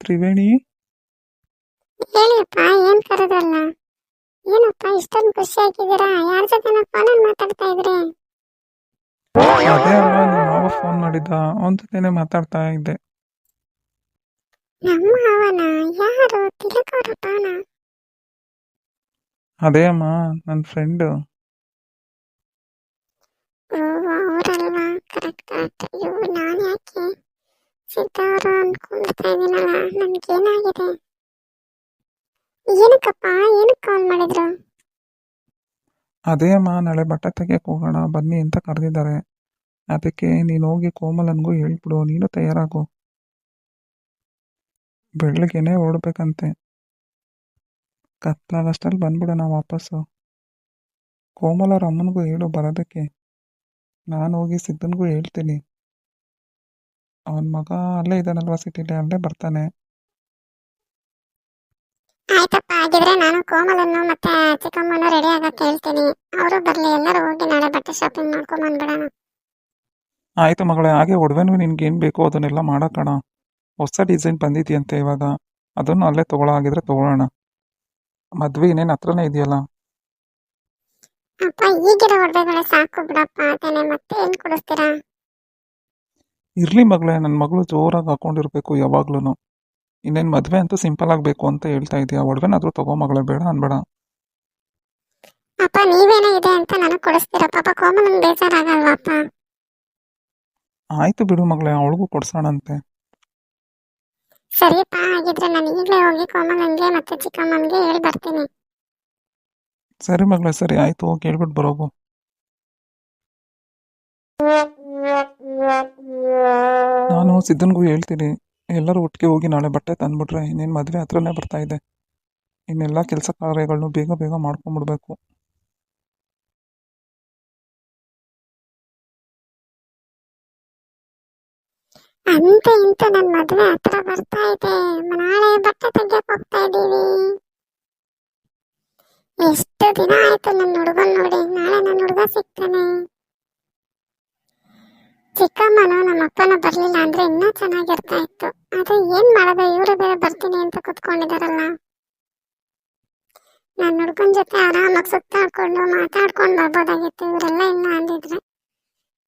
ತ್ರಿವೇಣಿ. ಹೇಳಿಯಪ್ಪ, ಏನ್ ಕರೆದಲ್ಲ? ಏನಪ್ಪ ಇಷ್ಟೊಂದು ಖುಷಿ ಆಗಿದ್ದೀರಾ? ಯಾರ ಜೊತೆನ ಫೋನಲ್ಲಿ ಮಾತಾಡ್ತಾ ಇದ್ರಿ? ಅದೇ ಅಮ್ಮ, ನಿಮ್ಮ ಮಾವ ಫೋನ್ ಮಾಡಿದ್ದ, ಅವನ ಜೊತೆನೆ ಮಾತಾಡ್ತಾ ಇದ್ದೆ. ನಮ್ಮ ಅವನ? ಯಾರು? ತಿಲಕ್ ಅವರಪ್ಪನ? ಅದೇ ಅಮ್ಮ, ನನ್ನ ಫ್ರೆಂಡು. ಓ, ಅವರಲ್ವಾ? Correct correct. ಅಯ್ಯೋ, ನಾನು ಯಾಕೆ ಸಿದ್ಧ ಅವರು ಅನ್ಕೊಂಡ್ತಾ ಇದ್ದೀನಲ್ಲ, ನನ್ಗೇನಾಗಿದೆ? ಏನಕ್ಕಪ್ಪ, ಏನಕ್ಕೆ ಕಾಲ್ ಮಾಡಿದ್ರು? ಅದೇ ಅಮ್ಮ, ನಾಳೆ ಬಟ್ಟೆ ತೆಗಿಯಕ್ಕೆ ಹೋಗೋಣ ಬನ್ನಿ ಅಂತ ಕರೆದಿದ್ದಾರೆ. ಅದಕ್ಕೆ ನೀನು ಹೋಗಿ ಕೋಮಲನ್ಗೂ ಹೇಳ್ಬಿಡು, ನೀನು ತಯಾರಾಗು. ಬೆಳಗ್ಗೆನೆ ಹೊರಡ್ಬೇಕಂತೆ. ಕತ್ಲಾಗಷ್ಟಲ್ಲಿ ಬಂದ್ಬಿಡೋಣ ವಾಪಸ್ಸು. ಕೋಮಲರ ಅಮ್ಮನಿಗೂ ಹೇಳು ಬರೋದಕ್ಕೆ. ನಾನು ಹೋಗಿ ಸಿದ್ದನಿಗೂ ಹೇಳ್ತೀನಿ. ಅವನ ಮಗ ಅಲ್ಲೇ ಇದ್ದಾನಲ್ವ ಸಿಟಿಲಿ, ಅಲ್ಲೇ ಬರ್ತಾನೆ. ಆಯ್ತಪ್ಪ, ಆಗಿದ್ರೆ ನಾನು ಕೋಮಲನ್ನು ಮತ್ತೆ ಚಿಕ್ಕಮ್ಮನ ರೆಡಿ ಆಗಕ್ಕೆ ಹೇಳ್ತೀನಿ. ಅವರು ಬರ್ಲಿ, ಎಲ್ಲರೂ ಹೋಗಿ ನಾಳೆ ಬಟ್ಟೆ ಶಾಪಿಂಗ್ ಮಾಡ್ಕೊಂಡ್ ಬಂದ್ಬಿಡೋಣ. ಆಯ್ತು ಮಗಳೇ, ಹಾಗೆ ಒಡವೆನೂ ನಿನ್ಗೇನು ಬೇಕೋ ಅದನ್ನೆಲ್ಲ ಮಾಡೋಕ್ಕಣ. ಹೊಸ ಡಿಸೈನ್ ಬಂದಿದೆಯಂತೆ ಇವಾಗ, ಅದನ್ನು ಅಲ್ಲೇ ತೊಗೊಳ್ಳೋ ಆಗಿದ್ರೆ ತೊಗೊಳ್ಳೋಣ. ಮದ್ವೆ ಇನ್ನೇನು ಹತ್ರನೇ ಇದೆಯಲ್ಲ. ಅಪ್ಪ, ಈಗಿರೋ ಒಡವೆಗಳೇ ಸಾಕು ಬಿಡಪ್ಪ, ಅದೇನೆ ಮತ್ತೆ ಏನ್ ಕೊಡಿಸ್ತೀರಾ? ಇರ್ಲಿ ಮಗಳೇ, ನನ್ನ ಮಗಳು ಜೋರಾಗಿ ಹಾಕೊಂಡಿರ್ಬೇಕು ಯಾವಾಗ್ಲೂ. ಇನ್ನೇನು ಮದುವೆ ಅಂತೂ ಸಿಂಪಲ್ ಆಗಬೇಕು ಅಂತ ಹೇಳ್ತಾ ಇದೆಯಾ, ಒಡವೆನಾದ್ರೂ ತಗೋ ಮಗಳೇ, ಬೇಡ ಅನ್ಬೇಡ. ಅಪ್ಪ, ನೀವೇನೋ ಇದೆ ಅಂತ ನನಗೆ ಕೊಡಿಸ್ತೀರಾ? ಪಾಪ ಕೋಮಲಂಗ್ ಬೇಜಾರಾಗಲ್ವಾಪ್ಪ? ಆಯ್ತು ಬಿಡು ಮಗಳೇ, ಅವಳಿಗೂ ಕೊಡ್ಸೋಣಂತೆ. ಸರಿಯಪ್ಪ, ಆಗಿದ್ರೆ ನಾನು ಈಗಲೇ ಹೋಗಿ ಕೋಮಲಂಗೆ ಮತ್ತೆ ಚಿಕ್ಕಮ್ಮನಿಗೆ ಹೇಳಿ ಬರ್ತೀನಿ. ಸರಿ ಮಗಳೇ, ಸರಿ ಆಯ್ತು, ಹೋಗಿ ಹೇಳ್ಬಿಟ್ಟು ಬರೋಗು. ನಾನು ಸಿದ್ದನ್ಗೂ ಹೇಳ್ತೀನಿ, ಎಲ್ಲರೂ ಒಟ್ಟಿಗೆ ಹೋಗಿ ನಾಳೆ ಬಟ್ಟೆ ತಂದ್ಬಿಟ್ರೆ ಇನ್ನೇನು ಮದುವೆ ಹತ್ರನೇ ಬರ್ತಾ ಇದೆ. ಇನ್ನೆಲ್ಲ ಕೆಲಸ ಕಾರ್ಯಗಳನ್ನು ಬೇಗ ಬೇಗ ಮಾಡ್ಕೊಂಬಿಡ್ಬೇಕು. ಅಂತ ಇಂತ ನನ್ನ ಮದುವೆ ಹತ್ರ ಬರ್ತಾ ಇದೆ. ನಾಳೆ ಬಟ್ಟೆ ತೆಗಿಯಕ್ ಹೋಗ್ತಾ ಇದ್ದೀವಿ. ಎಷ್ಟು ದಿನ ಆಯ್ತು ನನ್ನ ಹುಡುಗನ್ ನೋಡಿ. ನಾಳೆ ನನ್ನ ಹುಡುಗ ಸಿಗ್ತಾನೆ. ಚಿಕ್ಕಮ್ಮನು ನಮ್ಮ ಅಪ್ಪನ ಬರ್ಲಿಲ್ಲ ಅಂದ್ರೆ ಇನ್ನೂ ಚೆನ್ನಾಗಿರ್ತಾ ಇತ್ತು. ಆದ್ರೆ ಏನ್ ಮಾಡೋದು, ಇವರು ಬೇರೆ ಬರ್ತೀನಿ ಅಂತ ಕುತ್ಕೊಂಡಿದಾರಲ್ಲ. ನನ್ನ ಹುಡುಗನ ಜೊತೆ ಆರಾಮಾಗಿ ಸುತ್ತಾಡ್ಕೊಂಡು ಮಾತಾಡ್ಕೊಂಡು ಬರ್ಬೋದಾಗಿತ್ತು. ಇವರೆಲ್ಲ ಇಲ್ಲ ಅಂದಿದ್ರೆ.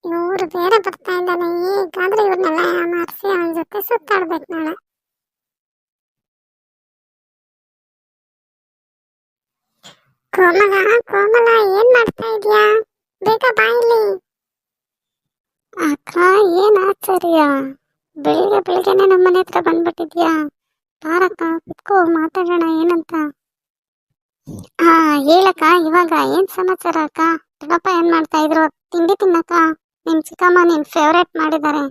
ಇವ್ರು ಬೇರೆ ಬರ್ತಾ ಇದ್ದಾನೆ, ಈಗಾದ್ರೆ ಇವ್ರನ್ನೆಲ್ಲ ಮಾರಿಸಿ ಅವನ ಜೊತೆ ಸುತ್ತಾಡ್ಬೇಕು ನಾಳೆ. ಕೋಮಲ, ಕೋಮಲ, ಏನ್ ಮಾಡ್ತಾ ಇದೀಯಾ? ಬೇಗ ಬಾ ಇಲ್ಲಿ. ಅಕ್ಕ, ಏನ್ ಆಶ್ಚರ್ಯ, ಬೆಳಿಗ್ಗೆ ಬೆಳಿಗ್ಗೆನೆ ನಮ್ಮನೆ ಹತ್ರ ಬಂದ್ಬಿಟ್ಟಿದ್ಯಾ? ಬಾರಕ್ಕ, ಕುತ್ಕೋ, ಮಾತಾಡೋಣ. ಏನಂತ? ಹಾ, ಹೇಳಕ್ಕ. ಇವಾಗ ಏನ್ ಸಮಾಚಾರ ಅಕ್ಕ? ದೊಡ್ಡಪ್ಪ ಏನ್ ಮಾಡ್ತಾ ಇದ್ರು? ತಿಂಡಿ ತಿನ್ನಕ್ಕ ನಿಮ್ ಚಿಕ್ಕಮ್ಮ ನಿನ್ ಫೇವ್ರೇಟ್ ಮಾಡಿದ್ದಾರೆ.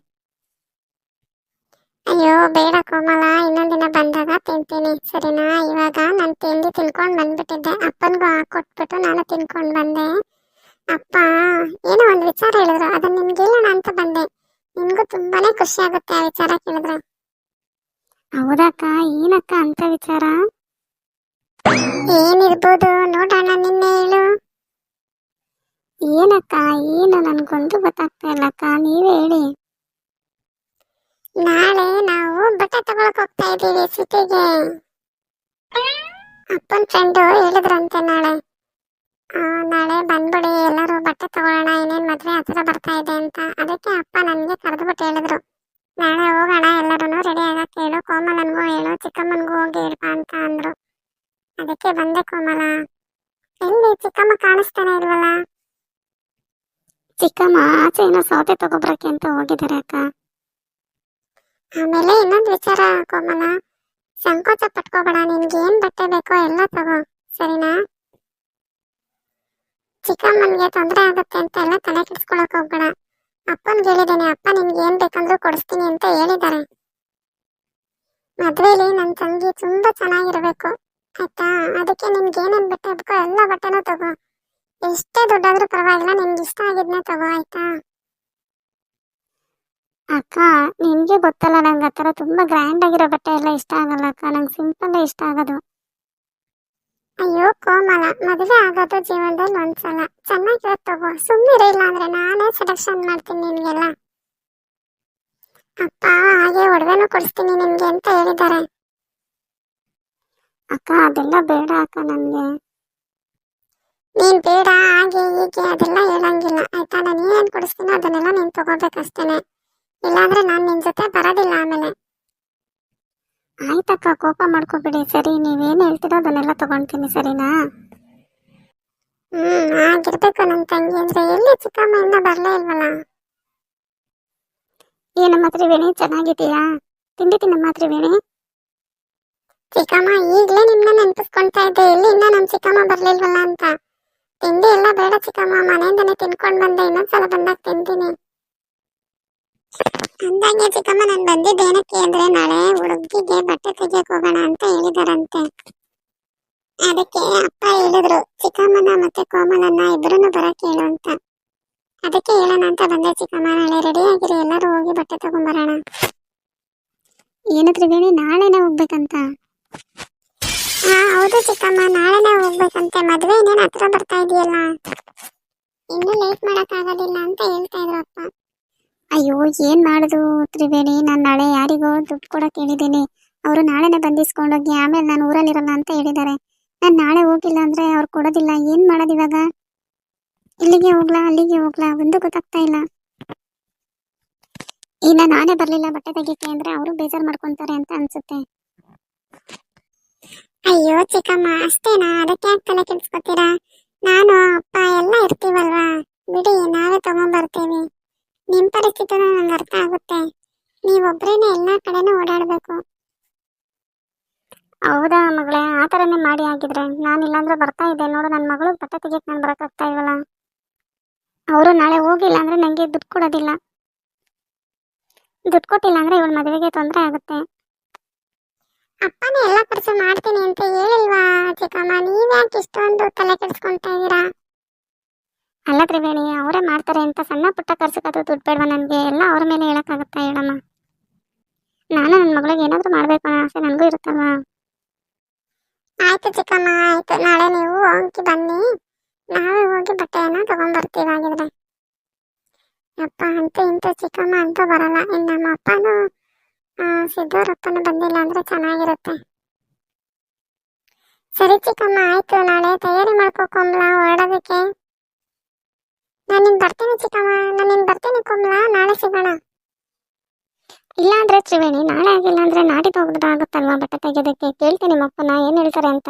ಅಯ್ಯೋ ಬೇಡ ಕೋಮಲ, ಇನ್ನೊಂದಿನ ಬಂದಾಗ ತಿಂತೀನಿ, ಸರಿನಾ? ಇವಾಗ ನಾನು ತಿಂಡಿ ತಿನ್ಕೊಂಡ್ ಬಂದ್ಬಿಟ್ಟಿದ್ದೆ. ಅಪ್ಪನ್ಗೂ ಹಾಕೊಟ್ಬಿಟ್ಟು ನಾನು ತಿನ್ಕೊಂಡ್ ಬಂದೆ. ಅಪ್ಪ ಏನೋ ಒಂದು ವಿಚಾರ ಹೇಳಿದ್ರು, ಅದನ್ನ ನಿಮ್ಗೆ ಹೇಳೋಣ ಅಂತ ಬಂದೆ. ನಿಮ್ಗೂ ತುಂಬಾನೇ ಖುಷಿ ಆಗುತ್ತೆ ಆ ವಿಚಾರ ಕೇಳಿದ್ರೆ. ಹೌದಕ್ಕ, ಏನಕ್ಕ ಅಂತ ವಿಚಾರ? ಏನಿರ್ಬೋದು ನೋಡೋಣ, ನಿನ್ನೆ ಹೇಳು. ಏನಕ್ಕ, ಏನು ನನ್ಗೊಂದು ಗೊತ್ತಾಗ್ತಾ ಇಲ್ಲಕ್ಕ, ನೀವೇ ಹೇಳಿ. ನಾಳೆ ನಾವು ಬಟ್ಟೆ ತಗೊಳಕ್ ಹೋಗ್ತಾ ಇದ್ದೀವಿ ಸಿಟಿಗೆ. ಅಪ್ಪನ ಫ್ರೆಂಡು ಹೇಳಿದ್ರಂತೆ ನಾಳೆ ಬಂದ್ಬಿಡಿ, ಎಲ್ಲರೂ ಬಟ್ಟೆ ತಗೊಳ್ಳೋಣ, ಇನ್ನೇನ್ ಮದ್ವೆ ಹತ್ರ ಬರ್ತಾ ಇದೆ ಅಂತ. ಅದಕ್ಕೆ ಅಪ್ಪ ನನ್ಗೆ ಕರೆದ್ಬಿಟ್ಟು ಹೇಳಿದ್ರು, ನಾಳೆ ಹೋಗೋಣ, ಎಲ್ಲರೂ ರೆಡಿ ಆಗಕ್ಕೆ ಹೇಳು, ಕೋಮಲನ್ಗೂ ಹೇಳು, ಚಿಕ್ಕಮ್ಮನ್ಗೂ ಹೋಗಿ ಹೇಳ್ಬ ಅಂತ ಅಂದ್ರು. ಅದಕ್ಕೆ ಬಂದೆ ಕೋಮಲ. ಎಲ್ಲಿ ಚಿಕ್ಕಮ್ಮ ಕಾಣಿಸ್ತಾನೆ ಇಲ್ವಲ್ಲ? ಚಿಕ್ಕಮ್ಮ ಆಚೆ ಏನೋ ಸೌದೆ ತಗೊಬ್ರಕ್ಕೆ ಅಂತ ಹೋಗಿದ್ದಾರೆ ಅಕ್ಕ. ಆಮೇಲೆ ಇನ್ನೊಂದು ವಿಚಾರ ಕೋಮಲ, ಸಂಕೋಚ ಪಟ್ಕೋಬೇಡ, ನಿನ್ಗೆ ಏನ್ ಬಟ್ಟೆ ಬೇಕೋ ಎಲ್ಲ ತಗೋ, ಸರಿನಾ? ಚಿಕ್ಕಮ್ಮನ್ಗೆ ತೊಂದರೆ ಆಗುತ್ತೆ ಅಂತ ಎಲ್ಲ ತಲೆ ಕೆಡಿಸ್ಕೊಳಕ್ ಹೋಗ್ಬೇಡ. ಅಪ್ಪನ್ಗೆ ಹೇಳಿದ್ದೇನೆ, ಅಪ್ಪ ನಿನ್ಗೆ ಏನ್ ಬೇಕಂದ್ರೂ ಕೊಡಿಸ್ತೀನಿ ಅಂತ ಹೇಳಿದ್ದಾರೆ. ಮದ್ವೆಲಿ ನನ್ ತಂಗಿ ತುಂಬಾ ಚೆನ್ನಾಗಿರ್ಬೇಕು, ಆಯ್ತಾ? ಅದಕ್ಕೆ ನಿನ್ಗೆ ಏನೇನ್ ಬಟ್ಟೆ ಬೇಕೋ ಎಲ್ಲ ಬಟ್ಟೆನೂ ತಗೋ. ಎಷ್ಟೇ ದುಡ್ಡಾದ್ರೂ ಪರವಾಗಿಲ್ಲ, ನಿನ್ಗೆ ಇಷ್ಟ ಆಗಿದ್ನೇ ತಗೋ, ಆಯ್ತಾ? ಅಕ್ಕ, ನಿನ್ಗೆ ಗೊತ್ತಲ್ಲ, ನಂಗೆ ಆ ಥರ ತುಂಬಾ ಗ್ರ್ಯಾಂಡ್ ಆಗಿರೋ ಬಟ್ಟೆ ಎಲ್ಲ ಇಷ್ಟ ಆಗಲ್ಲ ಅಕ್ಕ, ನಂಗೆ ಸಿಂಪಲ್ ಇಷ್ಟ ಆಗೋದು. ಅಯ್ಯೋ ಕೋಮಲ, ಮದುವೆ ಆಗೋದು ಜೀವನದಲ್ಲಿ ಒಂದ್ಸಲ, ಚೆನ್ನಾಗಿರೋ ತಗೋ, ಸುಮ್ಮನೆ ಇಲ್ಲ ಅಂದ್ರೆ ನಾನೇ ಸೆಲೆಕ್ಷನ್ ಮಾಡ್ತೀನಿ ನಿನ್ಗೆಲ್ಲ. ಅಪ್ಪ ಹಾಗೆ ಒಡವೆನೂ ಕೊಡಿಸ್ತೀನಿ ನಿಮ್ಗೆ ಅಂತ ಹೇಳಿದ್ದಾರೆ. ಅಕ್ಕ ಅದೆಲ್ಲ ಬೇಡ ಅಕ್ಕ ನನಗೆ. ನೀನ್ ಬೇಡ ಹಾಗೆ ಹೀಗೆ ಅದೆಲ್ಲ ಹೇಳಂಗಿಲ್ಲ ಆಯ್ತಾ. ನಾನು ಏನ್ ಕೊಡಿಸ್ತೀನೋ ಅದನ್ನೆಲ್ಲ ನೀನ್ ತಗೋಬೇಕಷ್ಟೇನೆ, ಇಲ್ಲಾಂದ್ರೆ ನಾನು ನಿನ್ ಜೊತೆ ಬರೋದಿಲ್ಲ ಆಮೇಲೆ. ಆಯ್ತಕ್ಕ, ಕೋಪ ಮಾಡ್ಕೋಬಿಡಿ. ಸರಿ, ನೀವೇನು ಹೇಳ್ತೀರೋ ಅದನ್ನೆಲ್ಲ ತಗೊಳ್ತೀನಿ, ಸರಿನಾ? ಆಗಿರ್ಬೇಕು ನನ್ನ ತಂಗಿ ಅಂದ್ರೆ. ಎಲ್ಲಿ ಚಿಕ್ಕಮ್ಮ ಇನ್ನ ಬರ್ಲೇ ಇಲ್ವಲ್ಲ? ಏನಮ್ಮ ತ್ರಿವೇಣಿ, ಚೆನ್ನಾಗಿದೀಯಾ? ತಿಂಡಿ ತಿನ್ನಮ್ಮ ತ್ರಿವೇಣಿ. ಚಿಕ್ಕಮ್ಮ ಈಗ್ಲೇ ನಿಮ್ನ ನೆನ್ಪಿಸ್ಕೊಂತಾ ಇದ್ದೆ, ಎಲ್ಲಿ ಇನ್ನ ನಮ್ ಚಿಕ್ಕಮ್ಮ ಬರ್ಲಿಲ್ವಲ್ಲ ಅಂತ. ತಿಂಡಿ ಎಲ್ಲ ಬೇಡ ಚಿಕ್ಕಮ್ಮ, ಮನೆಯಿಂದನೇ ತಿನ್ಕೊಂಡ್ ಬಂದೆ, ಇನ್ನೊಂದ್ಸಲ ಬಂದಾಗ ತಿಂತೀನಿ. ಅಂದಂಗೆ ಚಿಕ್ಕಮ್ಮ, ನಾನು ಬಂದಿದ್ದೇನಕ್ಕೆ ಅಂದ್ರೆ ನಾಳೆ ಹುಡುಗಿಗೆ ಬಟ್ಟೆ ತೆಗಿಯಕ್ ಹೋಗೋಣ ಅಂತ ಹೇಳಿದಾರಂತೆ. ಅದಕ್ಕೆ ಅಪ್ಪ ಹೇಳಿದ್ರು ಚಿಕ್ಕಮ್ಮನ ಮತ್ತೆ ಕೋಮಲನ್ನ ಇಬ್ರನ್ನು ಬರಕ್ ಹೇಳು ಅಂತ. ಅದಕ್ಕೆ ಹೇಳೋಣ ಅಂತ ಬಂದೆ ಚಿಕ್ಕಮ್ಮ. ನಾಳೆ ರೆಡಿ ಆಗಿರಿ, ಎಲ್ಲರೂ ಹೋಗಿ ಬಟ್ಟೆ ತಗೊಂಬರೋಣ. ಏನು ತ್ರಿವೇಣಿ, ನಾಳೆನೇ ಹೋಗ್ಬೇಕಂತ? ಹೌದು ಚಿಕ್ಕಮ್ಮ, ನಾಳೆನೇ ಹೋಗ್ಬೇಕಂತೆ. ಮದ್ವೆ ಇನ್ನೇನು ಹತ್ರ ಬರ್ತಾ ಇದೆಯಲ್ಲ, ಇನ್ನು ಲೇಟ್ ಮಾಡಕ್ ಆಗೋದಿಲ್ಲ ಅಂತ ಹೇಳ್ತಾ ಇದ್ರು ಅಪ್ಪ. ಅಯ್ಯೋ, ಏನ್ ಮಾಡುದು ತ್ರಿವೇಣಿ, ನಾನು ನಾಳೆ ಯಾರಿಗೋ ದುಡ್ಡು ಕೊಡಕ್ ಹೇಳಿದ್ದೀನಿ. ಅವರು ನಾಳೆನೆ ಬಂದಿಸ್ಕೊಂಡೋಗಿ ಆಮೇಲೆ ನಾನು ಊರಲ್ಲಿರಲ್ಲ ಅಂತ ಹೇಳಿದ್ದಾರೆ. ನಾನು ನಾಳೆ ಹೋಗಿಲ್ಲ ಅಂದ್ರೆ ಅವ್ರು ಕೊಡೋದಿಲ್ಲ. ಏನ್ ಮಾಡೋದು ಇವಾಗ? ಇಲ್ಲಿಗೆ ಹೋಗ್ಲಾ ಅಲ್ಲಿಗೆ ಹೋಗ್ಲಾ ಒಂದು ಗೊತ್ತಾಗ್ತಾ ಇಲ್ಲ. ಇನ್ನ ನಾನೇ ಬರ್ಲಿಲ್ಲ ಬಟ್ಟೆ ತೆಗಿಕ್ಕೆ ಅಂದ್ರೆ ಅವರು ಬೇಜಾರ್ ಮಾಡ್ಕೊಂತಾರೆ ಅಂತ ಅನ್ಸುತ್ತೆ. ಅಯ್ಯೋ ಚಿಕ್ಕಮ್ಮ, ಅಷ್ಟೇನಾ? ಅದಕ್ಕೆ ಯಾಕೆ ತಲೆ ಕೆಡ್ಸ್ಕೊತೀರಾ? ನಾನು ಅಪ್ಪ ಎಲ್ಲ ಇರ್ತೀವಲ್ವಾ, ಬಿಡಿ, ನಾವೇ ತಗೊಂಡ್ಬರ್ತೀವಿ. ನಿಮ್ ಪರಿಸ್ಥಿತಿನೂ ನಂಗೆ ಅರ್ಥ ಆಗುತ್ತೆ. ನೀವೊಬ್ರೇನೆ ಎಲ್ಲಾ ಕಡೆನೂ ಓಡಾಡ್ಬೇಕು. ಹೌದಾ ಮಗಳೇ, ಆ ಥರನೇ ಮಾಡಿ ಆಗಿದ್ರೆ. ನಾನಿಲ್ಲಾಂದ್ರೆ ಬರ್ತಾ ಇದ್ದೆ ನೋಡು, ನನ್ನ ಮಗಳು ಬಟ್ಟೆ ತೆಗಿಯಕ್ಕೆ ನಾನು ಬರೋಕ್ಕಾಗ್ತಾ ಇಲ್ವಲ್ಲ. ಅವರು ನಾಳೆ ಹೋಗಿಲ್ಲ ಅಂದ್ರೆ ನನಗೆ ದುಡ್ಡು ಕೊಡೋದಿಲ್ಲ. ದುಡ್ಡು ಕೊಟ್ಟಿಲ್ಲ ಅಂದ್ರೆ ಇವಳ ಮದುವೆಗೆ ತೊಂದರೆ ಆಗುತ್ತೆ. ಅಪ್ಪನೇ ಎಲ್ಲ ಖರ್ಚು ಮಾಡ್ತೀನಿ ಅಂತ ಹೇಳಿಲ್ವಾ ಚಿಕ್ಕಮ್ಮ? ನೀವ್ಯಾಕೆ ಇಷ್ಟೊಂದು ತಲೆ ಕೆಡಿಸ್ಕೊಂತಾ ಇದ್ದೀರಾ? ಅಲ್ಲ ತ್ರಿವೇಣಿ, ಅವರೇ ಮಾಡ್ತಾರೆ ಅಂತ ಸಣ್ಣ ಪುಟ್ಟ ಖರ್ಚುಗಾದ್ರೂ ದುಡ್ಡು ಬೇಡವಾ ನನಗೆ? ಎಲ್ಲ ಅವ್ರ ಮೇಲೆ ಹೇಳಕ್ಕಾಗತ್ತಾ ಹೇಳಮ್ಮ? ನಾನು ನನ್ನ ಮಗಳಿಗೆ ಏನಾದರೂ ಮಾಡಬೇಕು ಅನ್ನೋ ಆಸೆ ನನಗೂ ಇರುತ್ತಲ್ವಾ? ಆಯ್ತು ಚಿಕ್ಕಮ್ಮ, ಆಯ್ತು. ನಾಳೆ ನೀವು ಹೋಗಿ ಬನ್ನಿ, ನಾವೇ ಹೋಗಿ ಬಟ್ಟೆಯನ್ನ ತಗೊಂಡ್ಬರ್ತೀವಿ ಆಗಿದ್ರೆ. ಅಪ್ಪ ಅಂತೂ ಇಂತೂ ಚಿಕ್ಕಮ್ಮ ಅಂತೂ ಬರಲ್ಲ. ಇನ್ನು ನಮ್ಮ ಅಪ್ಪನೂ ಸಿದ್ದೂರಪ್ಪನೂ ಬಂದಿಲ್ಲ ಅಂದ್ರೆ ಚೆನ್ನಾಗಿರುತ್ತೆ. ಸರಿ ಚಿಕ್ಕಮ್ಮ, ಆಯ್ತು. ನಾಳೆ ತಯಾರಿ ಮಾಡ್ಕೋಕೊಂಬ್ಲ ಹೊರಡೋದಕ್ಕೆ. ನಾನು ಬರ್ತೀನಿ ಚಿಕ್ಕಮ್ಮ, ನಾನು ಬರ್ತೀನಿ ಕೋಮ್ಲಾ, ನಾಳೆ ಸಿಗೋಣ. ಇಲ್ಲ ಅಂದ್ರೆ ತ್ರಿವೇಣಿ, ನಾಳೆ ಆಗಿಲ್ಲ ಅಂದ್ರೆ ನಾಡಿದ್ದು ಹೋಗೋದಾಗುತ್ತಲ್ವಾ ಬಟ್ಟೆ ತೆಗೆಯೋದಕ್ಕೆ? ಕೇಳ್ತೀನಿ ನಿಮ್ಮಪ್ಪನ ಏನ್ ಹೇಳ್ತಾರೆ ಅಂತ.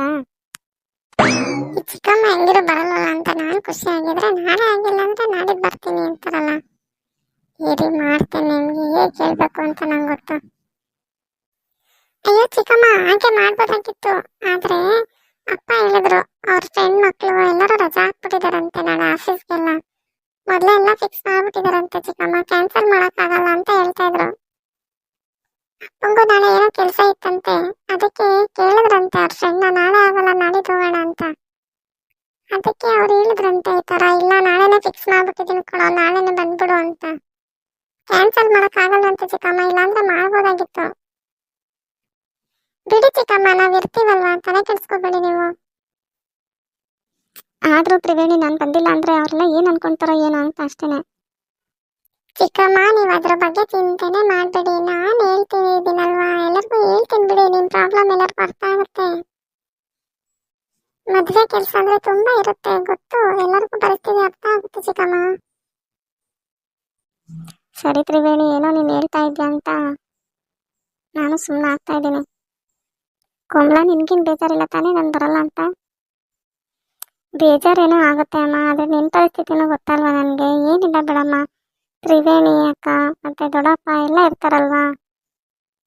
ಈ ಚಿಕ್ಕಮ್ಮ ಹೆಂಗಿರು ಬರಲ್ಲ ಅಂತ ನಾನು ಖುಷಿ ಆಗಿದ್ರೆ, ನಾಳೆ ಆಗಿಲ್ಲ ಅಂದ್ರೆ ನಾಡಿದ್ದು ಬರ್ತೀನಿ ಅಂತಾರಲ್ಲ. ಇರಿ, ಮಾಡ್ತೇನೆ. ನಿಮ್ಗೆ ಹೇಗೆ ಕೇಳ್ಬೇಕು ಅಂತ ನಂಗೆ ಗೊತ್ತು. ಅಯ್ಯೋ ಚಿಕ್ಕಮ್ಮ, ಹಾಗೆ ಮಾಡ್ಬೋದಾಗಿತ್ತು. ಆದ್ರೆ ಅಪ್ಪ ಹೇಳಿದ್ರು ಅವ್ರ ಫ್ರೆಂಡ್ ಮಕ್ಳು ಎಲ್ಲರೂ ರಜಾ ಹಾಕ್ಬಿಟ್ಟಿದಾರಂತೆ ನಾಳೆ ಆಫೀಸ್ಗೆಲ್ಲ. ಮೊದಲೇ ಎಲ್ಲ ಫಿಕ್ಸ್ ಮಾಡ್ಬಿಟ್ಟಿದಾರಂತೆ ಚಿಕ್ಕಮ್ಮ, ಕ್ಯಾನ್ಸಲ್ ಮಾಡಕ್ಕಾಗಲ್ಲ ಅಂತ ಹೇಳ್ತಾ ಇದ್ರು. ಅಪ್ಪಂಗೂ ನಾಳೆ ಏನೋ ಕೆಲಸ ಇತ್ತಂತೆ, ಅದಕ್ಕೆ ಕೇಳಿದ್ರಂತೆ ಅವ್ರ ಫ್ರೆಂಡ್ನ, ನಾಳೆ ಆಗಲ್ಲ ನಾಡಿದ್ದು ಹೋಗೋಣ ಅಂತ. ಅದಕ್ಕೆ ಅವ್ರು ಹೇಳಿದ್ರಂತೆ ಈ ತರ, ಇಲ್ಲ ನಾಳೆನೆ ಫಿಕ್ಸ್ ಮಾಡ್ಬಿಟ್ಟಿದೀನಿ ಕಣೋ, ನಾಳೆನೆ ಬಂದ್ಬಿಡು ಅಂತ. ಕ್ಯಾನ್ಸಲ್ ಮಾಡಕ್ಕಾಗಲ್ಲ ಅಂತ ಚಿಕ್ಕಮ್ಮ, ಇಲ್ಲಾಂದ್ರೆ ಮಾಡ್ಬೋದಾಗಿತ್ತು. ಬಿಡಿ ಚಿಕ್ಕಮ್ಮ, ನಾವ್ ಇರ್ತೀವಲ್ವಾ, ತಲೆ ಕೆಡ್ಸ್ಕೊಬೇಡಿ ನೀವು. ಆದ್ರೂ ತ್ರಿವೇಣಿ, ನಾನು ಬಂದಿಲ್ಲ ಅಂದ್ರೆ ಅವ್ರೆಲ್ಲ ಏನ್ ಅನ್ಕೊಂತಾರೋ ಏನೋ ಅಂತ ಅಷ್ಟೇನೆ. ಚಿಕ್ಕಮ್ಮ, ನೀವ್ ಅದ್ರ ಬಗ್ಗೆ ಚಿಂತೆನೆ ಮಾಡ್ಬೇಡಿ, ನಾನ್ ಹೇಳ್ತೀನಿ ಇದೀನಲ್ವಾ, ಎಲ್ಲರಿಗೂ ಹೇಳ್ತೀನಿ ಬಿಡಿ. ನಿಮ್ ಪ್ರಾಬ್ಲಮ್ ಎಲ್ಲರಿಗೂ ಅರ್ಥ ಆಗುತ್ತೆ. ಮದ್ವೆ ಕೆಲ್ಸ ಅಂದ್ರೆ ತುಂಬಾ ಇರುತ್ತೆ ಗೊತ್ತು, ಎಲ್ಲರಿಗೂ ಪರಿಸ್ಥಿತಿ ಅರ್ಥ ಆಗುತ್ತೆ ಚಿಕ್ಕಮ್ಮ. ಸರಿ ತ್ರಿವೇಣಿ, ಏನೋ ನೀನ್ ಹೇಳ್ತಾ ಇದ್ಯಾ ಅಂತ ನಾನು ಸುಮ್ಮನೆ ಆಗ್ತಾ ಇದ್ದೀನಿ. ಕೋಮ್ಲಾ, ನಿನ್ಗಿನ್ ಬೇಜಾರಿಲ್ಲ ತಾನೇ ನಾನು ಬರಲ್ಲ ಅಂತ? ಬೇಜಾರೇನೋ ಆಗುತ್ತೆ ಅಮ್ಮ, ಆದ್ರೆ ನಿನ್ ಪರಿಸ್ಥಿತಿನೂ ಗೊತ್ತಲ್ವಾ ನನಗೆ. ಏನಿಲ್ಲ ಬಿಡಮ್ಮ, ತ್ರಿವೇಣಿ ಅಕ್ಕ ಮತ್ತೆ ದೊಡ್ಡಪ್ಪ ಎಲ್ಲ ಇರ್ತಾರಲ್ವಾ,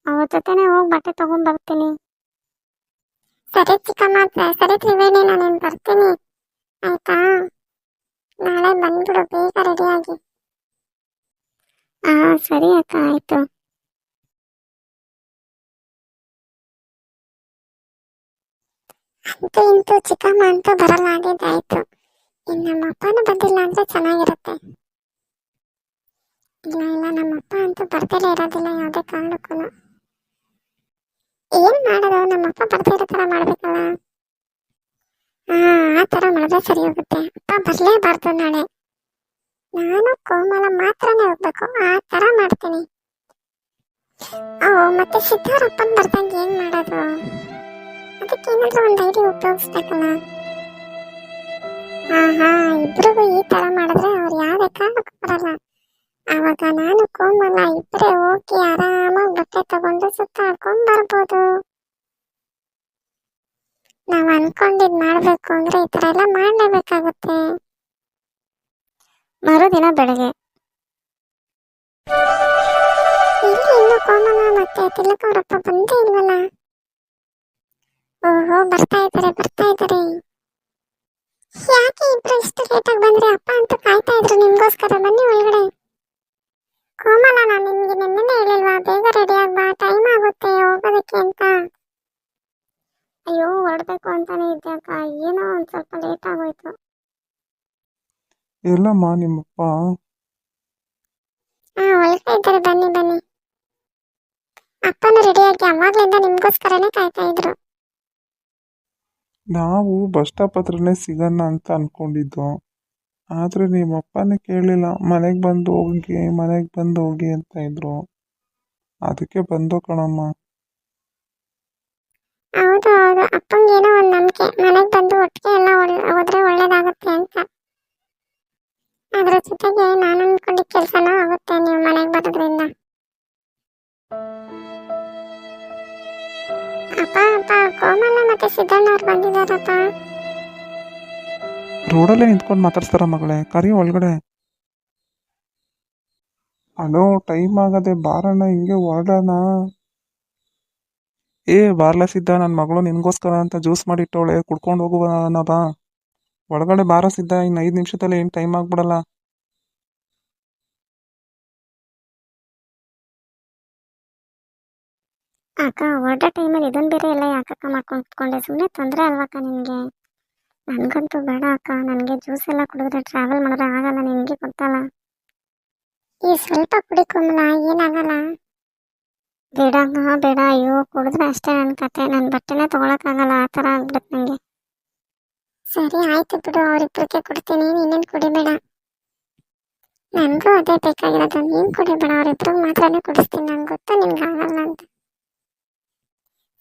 ಅವ್ರ ಜೊತೆನೆ ಹೋಗಿ ಬಟ್ಟೆ ತಗೊಂಡ್ ಬರ್ತೀನಿ. ಸರಿ ಚಿಕ್ಕಮ್ಮ, ಸರಿ ತ್ರಿವೇಣಿ, ನಾನು ಬರ್ತೀನಿ ಆಯ್ತಾ? ನಾಳೆ ಬಂದ್ಬಿಡು ಬೇಗ ರೆಡಿಯಾಗಿ. ಸರಿ ಅಕ್ಕ, ಆಯ್ತು. ಅಂತೂ ಇಂತೂ ಚಿಕ್ಕಮ್ಮ ಅಂತೂ ಬರಲ್ಲ ಆಗಿದ್ದಾಯ್ತು. ಇನ್ನು ನಮ್ಮ ಅಪ್ಪನೂ ಬಂದಿಲ್ಲ ಅಂದ್ರೆ ಚೆನ್ನಾಗಿರುತ್ತೆ. ಇಲ್ಲ ಇಲ್ಲ, ನಮ್ಮಪ್ಪ ಅಂತೂ ಬರ್ದಲೇ ಇರೋದಿಲ್ಲ ಯಾವುದೇ ಕಾರಣಕ್ಕೂ. ಏನ್ ಮಾಡೋದು, ನಮ್ಮಪ್ಪ ಬರ್ದೇ ಇರೋ ತರ ಮಾಡ್ಬೇಕಲ್ಲ. ಆ ತರ ಮಾಡಿದ್ರೆ ಸರಿ ಹೋಗುತ್ತೆ. ಅಪ್ಪ ಬರ್ಲೇಬಾರ್ದು ನಾಳೆ, ನಾನು ಕೋಮಲ ಮಾತ್ರನೇ ಹೋಗ್ಬೇಕು, ಆ ತರ ಮಾಡ್ತೀನಿ. ಮತ್ತೆ ಸಿದ್ಧಾರಪ್ಪನ್ ಬರ್ದಂಗೆ ಏನ್ ಮಾಡೋದು? ಅದಕ್ಕೆ ಏನಾದ್ರೂ ಒಂದು ಐಡಿಯಾ ಉಪಯೋಗಿಸ್ಬೇಕಲ್ಲ. ಹಾ, ಇಬ್ರಿಗೂ ಈ ತರ ಮಾಡಿದ್ರೆ ಅವ್ರು ಯಾವುದೇ ಕಾರಣಕ್ಕೂ ಬರಲ್ಲ. ಆವಾಗ ನಾನು ಕೋಮಲ ಇಬ್ಬರೇ ಹೋಗಿ ಆರಾಮಾಗಿ ಬಟ್ಟೆ ತಗೊಂಡು ಸುತ್ತಾಡ್ಕೊಂಡ್ ಬರ್ಬೋದು. ನಾವ್ ಅನ್ಕೊಂಡಿದ್ ಮಾಡ್ಬೇಕು ಅಂದ್ರೆ ಈ ತರ ಎಲ್ಲ ಮಾಡ್ಲೇಬೇಕಾಗತ್ತೆ. ಮರುದಿನ ಬೆಳಗ್ಗೆ ಇಲ್ಲಿ ಇನ್ನು ಕೋಮಲ ಮತ್ತೆ ತಿಲಕ್ ಅವರಪ್ಪ ಬಂದೇ ಇಲ್ವಲ್ಲ. ಓಹೋ, ಬರ್ತಾ ಇದ್ದಾರೆ. ಯಾಕೆ ಇಬ್ರು ಇಷ್ಟು ಲೇಟಾಗಿ ಬಂದ್ರಿ? ಅಪ್ಪ ಅಂತೂ ಕಾಯ್ತಾ ಇದ್ರು ನಿಮ್ಗೋಸ್ಕರ. ಬನ್ನಿ ಒಳಗಡೆ. ಕೋಮಲ, ನಾನು ನಿಮ್ಗೆ ನಿನ್ನೆ ಹೇಳಿಲ್ವಾ ಬೇಗ ರೆಡಿ ಆಗ್ಬಾ, ಟೈಮ್ ಆಗುತ್ತೆ ಹೋಗೋದಕ್ಕೆ ಅಂತ? ಅಯ್ಯೋ, ಹೊರಡ್ಬೇಕು ಅಂತಾನೆ ಇದ್ದೆ ಅಕ್ಕ, ಏನೋ ಒಂದ್ ಸ್ವಲ್ಪ ಲೇಟ್ ಆಗೋಯ್ತು. ಎಲ್ಲಮ್ಮ ನಿಮ್ಮಪ್ಪ? ಒಳಗಡೆ ಇದ್ದಾರೆ, ಬನ್ನಿ. ಅಪ್ಪನು ರೆಡಿಯಾಗಿ ಅವಾಗ್ಲಿಂದ ನಿಮ್ಗೋಸ್ಕರನೇ ಕಾಯ್ತಾ ಇದ್ರು. ನಾವು ಬಸ್ ಸ್ಟಾಪ್ ಹತ್ರನೇ ಸಿಗೋಣ ಅಂತ ಅನ್ಕೊಂಡಿದ್ದು, ಆದರೆ ನಿಮ್ಮಪ್ಪನೇ ಕೇಳಲಿಲ್ಲ. ಮನೆಗೆ ಬಂದು ಹೋಗಿ ಅಂತ ಇದ್ರು. ಅದಕ್ಕೆ ಬಂದು ಕಣಮ್ಮ. ಹೌದು, ಅಪ್ಪಂಗೆ ಏನೋ ಒಂದ್ ನಂಬಿಕೆ, ಮನೆಗ್ ಬಂದು ಒಟ್ಟಿಗೆ ಎಲ್ಲ ಹೋದ್ರೆ ಒಳ್ಳೇದಾಗುತ್ತೆ ಅಂತ. ಅದ್ರ ಜೊತೆಗೆ ನಾನು ಅನ್ಕೊಂಡಿದ್ದ ಕೆಲ್ಸನೂ ಆಗುತ್ತೆ ನೀವು ಮನೆಗ್ ಬರೋದ್ರಿಂದ. ಅಪ್ಪ, ಕೋಮಲ ಮತ್ತೆ ಸಿದ್ದಣ್ಣ ಅವ್ರು ಬಂದಿದಾರಪ್ಪ. ರೋಡಲ್ಲೇ ನಿಂತ್ಕೊಂಡು ಮಾತಾಡ್ಸ್ತಾರ ಮಗಳೇ, ಕರಿ ಒಳಗಡೆ. ಅಲೋ, ಟೈಮ್ ಆಗದೆ, ಬಾರಣ್ಣ, ಹಿಂಗೆ ಹೊರಡೋಣ. ಬಾರ್ಲ ಸಿದ್ಧ, ನನ್ನ ಮಗಳು ನಿನ್ಗೋಸ್ಕರ ಅಂತ ಜ್ಯೂಸ್ ಮಾಡಿಟ್ಟವಳೆ, ಕುಡ್ಕೊಂಡು ಹೋಗುವನ ಬಾ. ಒಳಗಡೆ ಬಾರ ಸಿದ್ಧ, ಇನ್ನು 5 ನಿಮಿಷದಲ್ಲಿ ಏನು ಟೈಮ್ ಆಗ್ಬಿಡಲ್ಲ. ಅಕ್ಕ, ಹೊರಡ ಟೈಮಲ್ಲಿ ಇದನ್ ಬೇರೆ ಎಲ್ಲ ಯಾಕಕ್ಕ ಮಾಡ್ಕೊಂಡು ಕುತ್ಕೊಂಡೆ? ಸುಮ್ಮನೆ ತೊಂದರೆ ಅಲ್ವಕ್ಕ ನಿನಗೆ? ನನ್ಗಂತೂ ಬೇಡ ಅಕ್ಕ, ನನಗೆ ಜ್ಯೂಸ್ ಎಲ್ಲ ಕುಡಿದ್ರೆ ಟ್ರಾವೆಲ್ ಮಾಡಿದ್ರೆ ಆಗಲ್ಲ, ನಿನಗೆ ಗೊತ್ತಲ್ಲ. ಈ ಸ್ವಲ್ಪ ಕುಡಿ ಕೋಮಲ, ಏನಾಗಲ್ಲ. ಬೇಡ, ಅಯ್ಯೋ ಕುಡಿದ್ರೆ ಅಷ್ಟೇ ನನ್ನ ಕತೆ, ನನ್ನ ಬಟ್ಟೆನೇ ತೊಗೊಳಕ್ಕಾಗಲ್ಲ, ಆ ಥರ ಆಗ್ಬಿಡುತ್ತೆ ನನಗೆ. ಸರಿ ಆಯ್ತು ಬಿಡು, ಅವ್ರಿಬ್ರಿಗೆ ಕೊಡ್ತೀನಿ, ನೀನೇನು ಕುಡಿಬೇಡ. ನನಗೂ ಅದೇ ಬೇಕಾಗಿರೋದು, ನೀನು ಕುಡಿಬೇಡ, ಅವ್ರಿಬ್ರಿಗೆ ಮಾತ್ರನೇ ಕುಡಿಸ್ತೀನಿ, ನಂಗೆ ಗೊತ್ತು ನಿಮ್ಗೆ ಆಗಲ್ಲ ಅಂತ.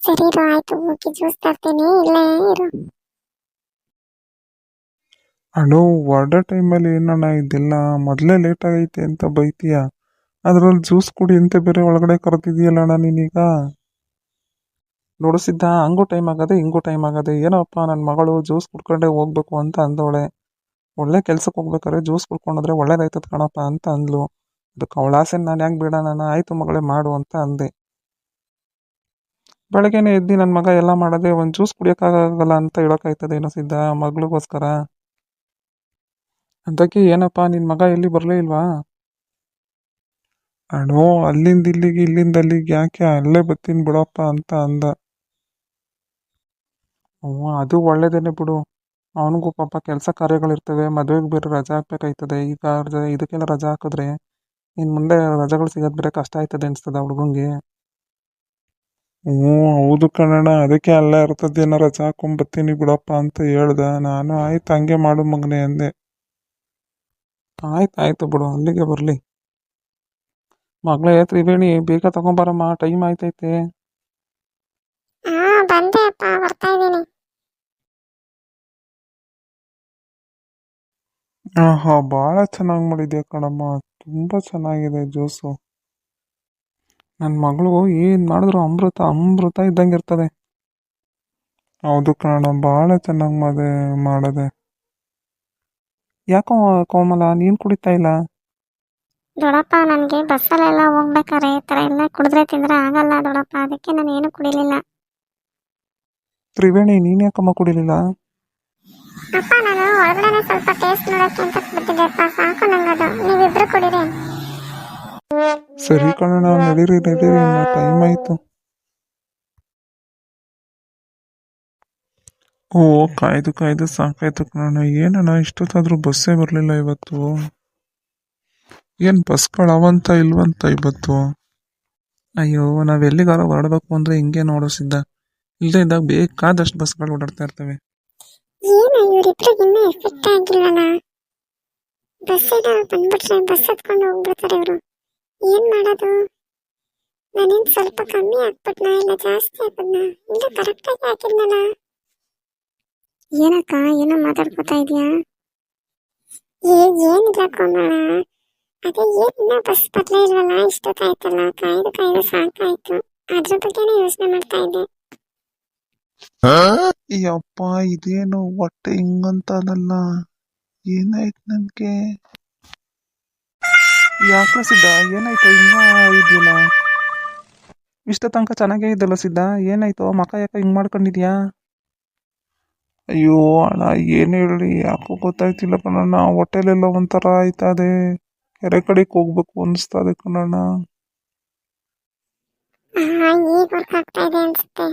ಸರಿ ಇರು, ಆಯ್ತು, ಹೋಗಿ ಜ್ಯೂಸ್ ತರ್ತೀನಿ, ಇಲ್ಲೇ ಇರು. ಅಲೋ, ಹೊರಡೋ ಟೈಮಲ್ಲಿ ಏನಣ್ಣ ಇದೆಲ್ಲ? ಮೊದಲೇ ಲೇಟ್ ಆಗೈತೆ ಅಂತ ಬೈತೀಯ, ಅದ್ರಲ್ಲಿ ಜ್ಯೂಸ್ ಕುಡಿ ಅಂತ ಬೇರೆ ಒಳಗಡೆ ಕರೆದಿದೆಯಲ್ಲಣ್ಣ ನೀನೀಗ. ನೋಡಿಸಿದ್ದ, ಹಂಗೂ ಟೈಮ್ ಆಗದೆ ಹಿಂಗೂ ಟೈಮ್ ಆಗದೆ. ಏನಪ್ಪ, ನನ್ನ ಮಗಳು ಜ್ಯೂಸ್ ಕುಡ್ಕೊಂಡೇ ಹೋಗ್ಬೇಕು ಅಂತ ಅಂದವಳೆ. ಒಳ್ಳೆ ಕೆಲ್ಸಕ್ಕೆ ಹೋಗ್ಬೇಕಾದ್ರೆ ಜ್ಯೂಸ್ ಕುಡ್ಕೊಂಡ್ರೆ ಒಳ್ಳೇದಾಯ್ತದ ಕಣಪ್ಪ ಅಂತ ಅಂದ್ಲು. ಅದಕ್ಕೆ ಅವಳ ಆಸೆ ನಾನು ಯಾಕೆ ಬೇಡ, ನಾನು ಆಯ್ತು ಮಗಳೇ ಮಾಡು ಅಂತ ಅಂದೆ. ಬೆಳಗ್ಗೆನೆ ಎದ್ದು ನನ್ನ ಮಗ ಎಲ್ಲ ಮಾಡದೆ ಒಂದು ಜ್ಯೂಸ್ ಕುಡಿಯೋಕ್ಕಾಗಲ್ಲ ಅಂತ ಹೇಳೋಕ್ಕಾಯ್ತದೆ ಏನೋ ಸಿದ್ಧ, ಮಗಳಿಗೋಸ್ಕರ. ಅದಕ್ಕೆ ಏನಪ್ಪ, ನಿನ್ನ ಮಗ ಎಲ್ಲಿ ಬರಲೇ ಇಲ್ವಾ? ಅಣ್ಣೋ, ಅಲ್ಲಿಂದ ಇಲ್ಲಿಗೆ ಇಲ್ಲಿಂದ ಅಲ್ಲಿಗೆ ಯಾಕೆ, ಅಲ್ಲೇ ಬರ್ತೀನಿ ಬಿಡಪ್ಪ ಅಂತ ಅಂದ. ಹ್ಞೂ, ಅದು ಒಳ್ಳೇದೇನೆ ಬಿಡು. ಅವನಿಗೂ ಪಾಪ ಕೆಲಸ ಕಾರ್ಯಗಳಿರ್ತವೆ, ಮದುವೆಗೆ ಬೇರೆ ರಜೆ ಹಾಕ್ಬೇಕಾಯ್ತದೆ. ಈಗ ಇದಕ್ಕೆಲ್ಲ ರಜೆ ಹಾಕಿದ್ರೆ ಇನ್ನು ಮುಂದೆ ರಜೆಗಳು ಸಿಗೋದು ಬೇರೆ ಕಷ್ಟ ಆಯ್ತದೆ ಅನಿಸ್ತದ ಹುಡುಗಂಗೆ. ಹ್ಞೂ ಹೌದು ಕಣಣ್ಣ, ಅದಕ್ಕೆ ಅಲ್ಲೇ ಇರ್ತದೇನೋ ರಜೆ ಹಾಕೊಂಬರ್ತೀನಿ ಬಿಡಪ್ಪ ಅಂತ ಹೇಳ್ದ. ನಾನು ಆಯ್ತು ಹಂಗೆ ಮಾಡು ಮಗನೇ ಅಂದೆ. ಆಯ್ತು ಬಿಡು, ಅಲ್ಲಿಗೆ ಬರಲಿ. ಮಗಳೇ ತ್ರಿವೇಣಿ, ಬೇಗ ತಗೊಂಬರಮ್ಮ, ಟೈಮ್ ಆಯ್ತೈತೆ. ಬಂದೆ ಅಪ್ಪ, ಬರ್ತಾ ಇದ್ದೀನಿ. ಆಹಾ, ಭಾಳ ಚೆನ್ನಾಗಿ ಮಾಡಿದ್ಯಾ ಕಣಮ್ಮ, ತುಂಬ ಚೆನ್ನಾಗಿದೆ ಜ್ಯೂಸು. ನನ್ನ ಮಗಳು ಏನು ಮಾಡಿದ್ರು ಅಮೃತ ಇದ್ದಂಗೆ ಇರ್ತದೆ. ಹೌದು ಕಣಣ್ಣ, ಭಾಳ ಚೆನ್ನಾಗಿ ಮಾಡದೆ. ಯಾಕೋ ಕೋಮಲ, ನೀನು ಕುಡಿತಾ ಇಲ್ಲ? ದೊಡ್ಡಪ್ಪ, ನನಗೆ ಬಸ್ಸಲ್ಲೆಲ್ಲ ಹೋಗ್ಬೇಕಾರೆ ಈ ಥರ ಎಲ್ಲ ಕುಡಿದ್ರೆ ತಿಂದರೆ ಆಗಲ್ಲ ದೊಡ್ಡಪ್ಪ, ಅದಕ್ಕೆ ನಾನು ಏನು ಕುಡಿಲಿಲ್ಲ. ತ್ರಿವೇಣಿ, ನೀನು ಯಾಕಮ್ಮ ಕುಡಿಲಿಲ್ಲ? ಅಪ್ಪ, ನಾನು ಒಳಗಡೆ ಸ್ವಲ್ಪ ಟೇಸ್ಟ್ ನೋಡೋಕ್ಕೆ ಅಂತ ಬಿಟ್ಟಿದ್ದೆಪ್ಪ, ಸಾಕು ನಂಗದು, ನೀವಿಬ್ರು ಕುಡೀರಿ. ಸರಿ ಕಣಣ್ಣ, ನಡೀರಿ, ಟೈಮ್ ಆಯಿತು. ಓ, ಕಾಯ್ದು ಸಾಕಾಯ್ತು ಕಣಣ್ಣ. ಏನಣ್ಣ ಇಷ್ಟೊತ್ತಾದರೂ ಬಸ್ಸೇ ಬರಲಿಲ್ಲ ಇವತ್ತು? ಏನು ಬಸ್ಗಳು ಅವಂತ ಇಲ್ವಂತ ಇವತ್ತು? ಅಯ್ಯೋ, ನಾವು ಎಲ್ಲಿಗಾರ ಹೊರಡಬೇಕು ಅಂದರೆ ಹಿಂಗೆ ನೋಡಿಸಿದ್ದ, ಇಲ್ಲದೇ ಇದ್ದಾಗ ಬೇಕಾದಷ್ಟು ಬಸ್ಗಳು ಓಡಾಡ್ತಾ ಇರ್ತವೆ. ಏನು ಇವರಿಬ್ರಿಗೆ ಇನ್ನೂ ಎಫೆಕ್ಟ್ ಆಗಿಲ್ಲಲ್ಲ? ಬಸ್ ಬಂದ್ಬಿಟ್ರೆ ಬಸ್ ಹತ್ಕೊಂಡು ಹೋಗ್ಬಿಡ್ತಾರೆ ಇವರು, ಏನು ಮಾಡೋದು? ನಾನೇನು ಸ್ವಲ್ಪ ಕಮ್ಮಿ ಹಾಕ್ಬಿಟ್ನಾ ಇಲ್ಲ ಜಾಸ್ತಿ ಹಾಕಿದ್ನಾ ಇಲ್ಲ ಕರೆಕ್ಟಾಗಿ ಹಾಕಿದ್ನಲ್ಲ. ಏನಕ್ಕ ಏನೋ ಮಾತಾಡ್ಕೊತಾ ಇದೀಯಾ? ಏನಿಲ್ಲ ಕೋಮಲ, ಅದೇ ಏನಿಲ್ಲ ಬಸ್ ಬರಲೇ ಇಲ್ವಲ್ಲ, ಇಷ್ಟೊತ್ತಾಯ್ತಲ್ಲ, ಕಾಯ್ದು ಕಾಯ್ದು ಸಾಕಾಯ್ತು, ಅದ್ರ ಬಗ್ಗೆನೇ ಯೋಚನೆ ಮಾಡ್ತಾ ಇದ್ದೆ. ಯಪ್ಪ ಇದೇನು ಹೊಟ್ಟೆ ಹಿಂಗಂತದಲ್ಲ, ಏನಾಯ್ತು ನನ್ಗೆ? ಯಾಕೆ ಸಿದ್ಧ, ಏನಾಯ್ತು ಹಿಂಗ ಇದೆಯಲ್ಲ? ಇಷ್ಟ ತನಕ ಚೆನ್ನಾಗೇ ಇದ್ದಲ್ಲ ಸಿದ್ಧ, ಏನಾಯ್ತು ಮಕ ಯಾಕೆ ಹಿಂಗ್ ಮಾಡ್ಕೊಂಡಿದ್ಯಾ? ಅಯ್ಯೋ ಅಣ್ಣ ಏನು ಹೇಳಿ, ಯಾಕೋ ಗೊತ್ತಾಯ್ತಿಲ್ಲ ಕಣಣ್ಣ, ಹೊಟ್ಟೆಲೆಲ್ಲ ಒಂಥರ ಆಯ್ತದೆ, ಕೆರೆ ಕಡೆಗೆ ಹೋಗ್ಬೇಕು ಅನಿಸ್ತದೆ ಕಣಣ್ಣ. ಈಗ ವರ್ಕ್ ಆಗ್ತಾ ಇದೆ ಅನ್ಸುತ್ತೆ